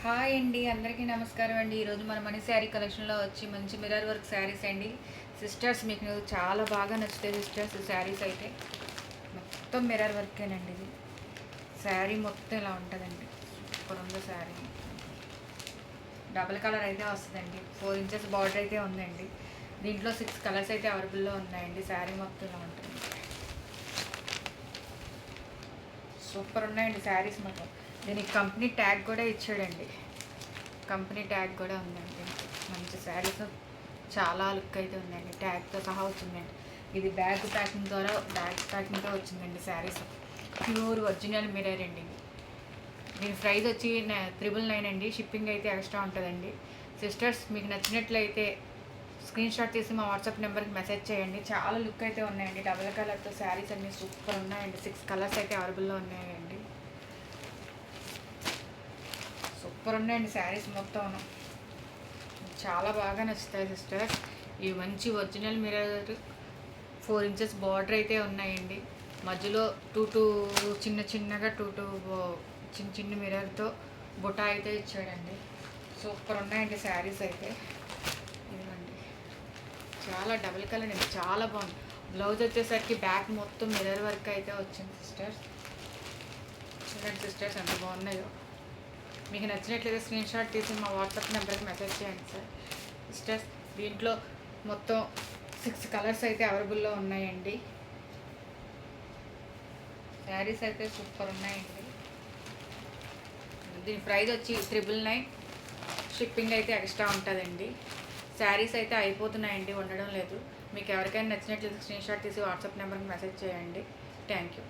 Hi అండి, అందరికీ నమస్కారం అండి. ఈరోజు మన మనీ శారీ కలెక్షన్లో వచ్చి మంచి మిర్రర్ వర్క్ శారీస్ అండి. సిస్టర్స్ మీకు చాలా బాగా నచ్చుతాయి సిస్టర్స్. శారీస్ అయితే మొత్తం మిర్రర్ వర్కేనండి. ఇది శారీ మొత్తం ఇలా ఉంటుందండి. సూపర్ ఉంది శారీ. డబుల్ కలర్ అయితే వస్తుందండి. 4 ఇంచెస్ బార్డర్ అయితే ఉందండి. దీంట్లో 6 కలర్స్ అయితే అవైలబుల్లో ఉన్నాయండి. శారీ మొత్తం ఇలా ఉంటుంది. సూపర్ ఉన్నాయండి శారీస్ మొత్తం. దీనికి కంపెనీ ట్యాగ్ కూడా ఇచ్చాడండి. కంపెనీ ట్యాగ్ కూడా ఉందండి. మంచి శారీస్ చాలా లుక్ అయితే ఉందండి. ట్యాగ్తో సహా వచ్చిందండి. ఇది బ్యాగ్ ప్యాకింగ్తో వచ్చిందండి. శారీస్ ప్యూర్ ఒరిజినల్ మిర్రర్ అండి. దీని ప్రైస్ వచ్చి 999 అండి. షిప్పింగ్ అయితే ఎక్స్ట్రా ఉంటుందండి. సిస్టర్స్ మీకు నచ్చినట్లయితే స్క్రీన్ షాట్ తీసి మా వాట్సాప్ నెంబర్కి మెసేజ్ చేయండి. చాలా లుక్ అయితే ఉన్నాయండి. డబుల్ కలర్తో శారీస్ అన్నీ సూపర్ ఉన్నాయండి. 6 కలర్స్ అయితే అవైలబుల్లో ఉన్నాయండి. సూపర్ ఉన్నాయండి శారీస్ మొత్తం. చాలా బాగా నచ్చుతాయి సిస్టర్స్. ఇవి మంచి ఒరిజినల్ మిర్రర్ 4 ఇంచెస్ బార్డర్ అయితే ఉన్నాయండి. మధ్యలో టూ చిన్నగా చిన్న మిర్రర్తో బుటా అయితే ఇచ్చాడండి. సూపర్ ఉన్నాయండి శారీస్ అయితే. ఇదిగోండి, చాలా డబుల్ కలర్ అండి. చాలా బాగుంది. బ్లౌజ్ వచ్చేసరికి బ్యాక్ మొత్తం మిర్రర్ వర్క్ అయితే వచ్చింది సిస్టర్స్. చూడండి సిస్టర్స్ ఎంత బాగున్నాయో. మీకు నచ్చినట్లయితే స్క్రీన్ షాట్ తీసి మా వాట్సాప్ నెంబర్కి మెసేజ్ చేయండి సార్. సిస్టర్స్ దీంట్లో మొత్తం 6 కలర్స్ అయితే అవైలబుల్లో ఉన్నాయండి. శారీస్ అయితే సూపర్ ఉన్నాయండి. దీని ప్రైస్ వచ్చి 999. షిప్పింగ్ అయితే ఎక్స్ట్రా ఉంటుందండి. శారీస్ అయితే అయిపోతున్నాయండి, ఉండడం లేదు. మీకు ఎవరికైనా నచ్చినట్లయితే స్క్రీన్ షాట్ తీసి వాట్సాప్ నెంబర్కి మెసేజ్ చేయండి. Thank you.